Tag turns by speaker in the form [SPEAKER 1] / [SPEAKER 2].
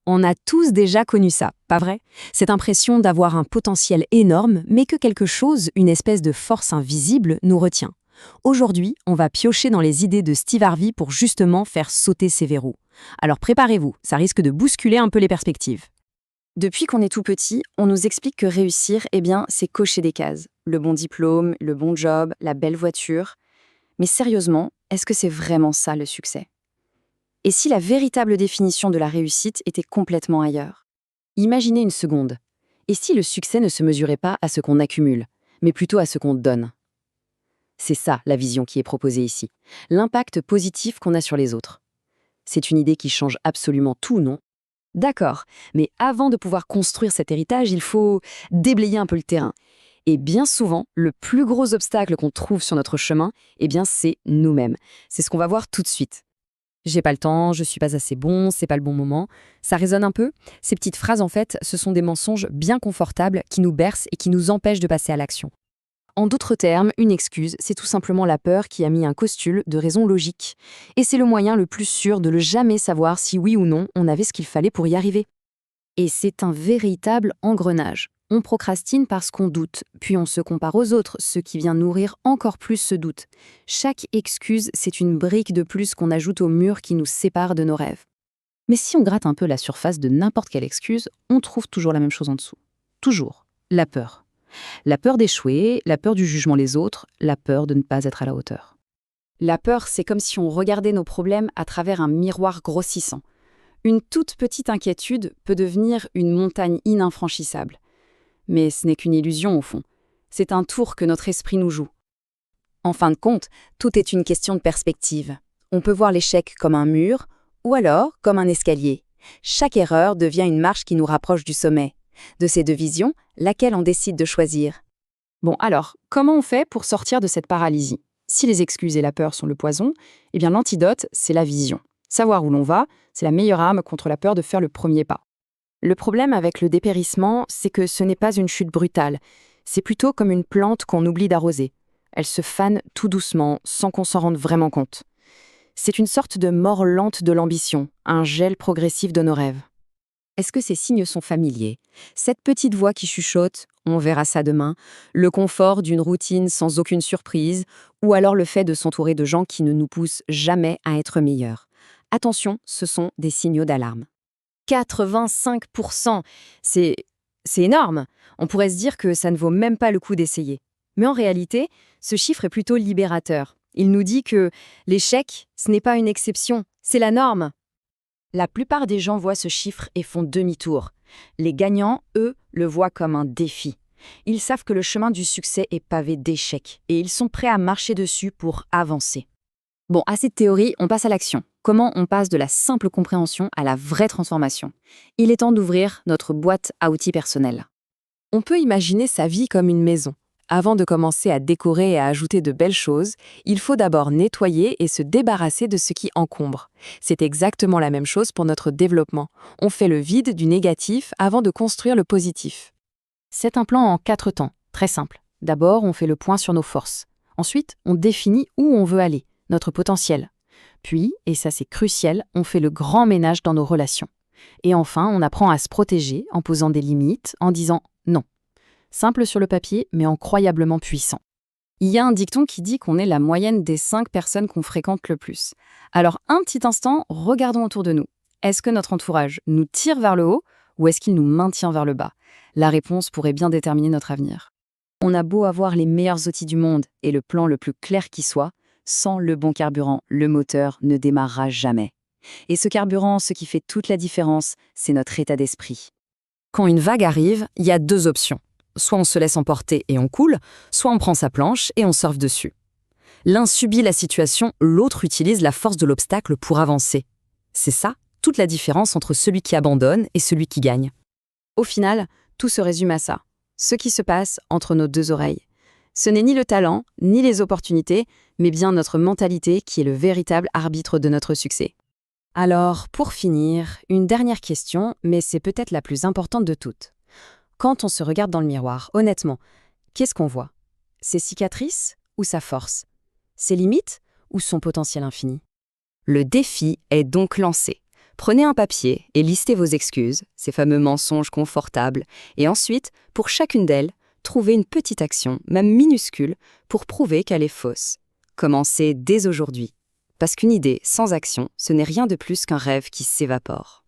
[SPEAKER 1] On a tous déjà connu ça, pas vrai? Cette impression d'avoir un potentiel énorme, mais que quelque chose, une espèce de force invisible, nous retient. Aujourd'hui, on va piocher dans les idées de Steve Harvey pour justement faire sauter ces verrous. Alors préparez-vous, ça risque de bousculer un peu les perspectives.
[SPEAKER 2] Depuis qu'on est tout petit, on nous explique que réussir, c'est cocher des cases. Le bon diplôme, le bon job, la belle voiture. Mais sérieusement, est-ce que c'est vraiment ça le succès? Et si la véritable définition de la réussite était complètement ailleurs?
[SPEAKER 1] Imaginez une seconde. Et si le succès ne se mesurait pas à ce qu'on accumule, mais plutôt à ce qu'on donne? C'est ça la vision qui est proposée ici. L'impact positif qu'on a sur les autres. C'est une idée qui change absolument tout, non? D'accord, mais avant de pouvoir construire cet héritage, il faut déblayer un peu le terrain. Et bien souvent, le plus gros obstacle qu'on trouve sur notre chemin, c'est nous-mêmes. C'est ce qu'on va voir tout de suite. J'ai pas le temps, je suis pas assez bon, c'est pas le bon moment. Ça résonne un peu? Ces petites phrases, en fait, ce sont des mensonges bien confortables qui nous bercent et qui nous empêchent de passer à l'action. En d'autres termes, une excuse, c'est tout simplement la peur qui a mis un costule de raison logique. Et c'est le moyen le plus sûr de ne jamais savoir si oui ou non on avait ce qu'il fallait pour y arriver. Et c'est un véritable engrenage. On procrastine parce qu'on doute, puis on se compare aux autres, ce qui vient nourrir encore plus ce doute. Chaque excuse, c'est une brique de plus qu'on ajoute au mur qui nous sépare de nos rêves. Mais si on gratte un peu la surface de n'importe quelle excuse, on trouve toujours la même chose en dessous. Toujours. La peur. La peur d'échouer, la peur du jugement des autres, la peur de ne pas être à la hauteur. La peur, c'est comme si on regardait nos problèmes à travers un miroir grossissant. Une toute petite inquiétude peut devenir une montagne ininfranchissable. Mais ce n'est qu'une illusion au fond. C'est un tour que notre esprit nous joue. En fin de compte, tout est une question de perspective. On peut voir l'échec comme un mur, ou alors comme un escalier. Chaque erreur devient une marche qui nous rapproche du sommet. De ces deux visions, laquelle on décide de choisir? Bon alors, comment on fait pour sortir de cette paralysie? Si les excuses et la peur sont le poison, l'antidote, c'est la vision. Savoir où l'on va, c'est la meilleure arme contre la peur de faire le premier pas. Le problème avec le dépérissement, c'est que ce n'est pas une chute brutale. C'est plutôt comme une plante qu'on oublie d'arroser. Elle se fane tout doucement, sans qu'on s'en rende vraiment compte. C'est une sorte de mort lente de l'ambition, un gel progressif de nos rêves. Est-ce que ces signes sont familiers? Cette petite voix qui chuchote, on verra ça demain, le confort d'une routine sans aucune surprise, ou alors le fait de s'entourer de gens qui ne nous poussent jamais à être meilleurs. Attention, ce sont des signaux d'alarme. 85%, c'est énorme. On pourrait se dire que ça ne vaut même pas le coup d'essayer. Mais en réalité, ce chiffre est plutôt libérateur. Il nous dit que l'échec, ce n'est pas une exception, c'est la norme. La plupart des gens voient ce chiffre et font demi-tour. Les gagnants, eux, le voient comme un défi. Ils savent que le chemin du succès est pavé d'échecs et ils sont prêts à marcher dessus pour avancer. Bon, assez de théorie, on passe à l'action. Comment on passe de la simple compréhension à la vraie transformation? Il est temps d'ouvrir notre boîte à outils personnelle. On peut imaginer sa vie comme une maison. Avant de commencer à décorer et à ajouter de belles choses, il faut d'abord nettoyer et se débarrasser de ce qui encombre. C'est exactement la même chose pour notre développement. On fait le vide du négatif avant de construire le positif. C'est un plan en 4 temps, très simple. D'abord, on fait le point sur nos forces. Ensuite, on définit où on veut aller, notre potentiel. Puis, et ça c'est crucial, on fait le grand ménage dans nos relations. Et enfin, on apprend à se protéger en posant des limites, en disant non. Simple sur le papier, mais incroyablement puissant. Il y a un dicton qui dit qu'on est la moyenne des 5 personnes qu'on fréquente le plus. Alors, un petit instant, regardons autour de nous. Est-ce que notre entourage nous tire vers le haut ou est-ce qu'il nous maintient vers le bas? La réponse pourrait bien déterminer notre avenir. On a beau avoir les meilleurs outils du monde et le plan le plus clair qui soit, sans le bon carburant, le moteur ne démarrera jamais. Et ce carburant, ce qui fait toute la différence, c'est notre état d'esprit. Quand une vague arrive, il y a 2 options. Soit on se laisse emporter et on coule, soit on prend sa planche et on surfe dessus. L'un subit la situation, l'autre utilise la force de l'obstacle pour avancer. C'est ça, toute la différence entre celui qui abandonne et celui qui gagne. Au final, tout se résume à ça. Ce qui se passe entre nos 2 oreilles. Ce n'est ni le talent, ni les opportunités, mais bien notre mentalité qui est le véritable arbitre de notre succès. Alors, pour finir, une dernière question, mais c'est peut-être la plus importante de toutes. Quand on se regarde dans le miroir, honnêtement, qu'est-ce qu'on voit? Ses cicatrices ou sa force? Ses limites ou son potentiel infini? Le défi est donc lancé.
[SPEAKER 2] Prenez un papier et listez vos excuses, ces fameux mensonges confortables, et ensuite, pour chacune d'elles, trouvez une petite action, même minuscule, pour prouver qu'elle est fausse. Commencez dès aujourd'hui. Parce qu'une idée sans action, ce n'est rien de plus qu'un rêve qui s'évapore.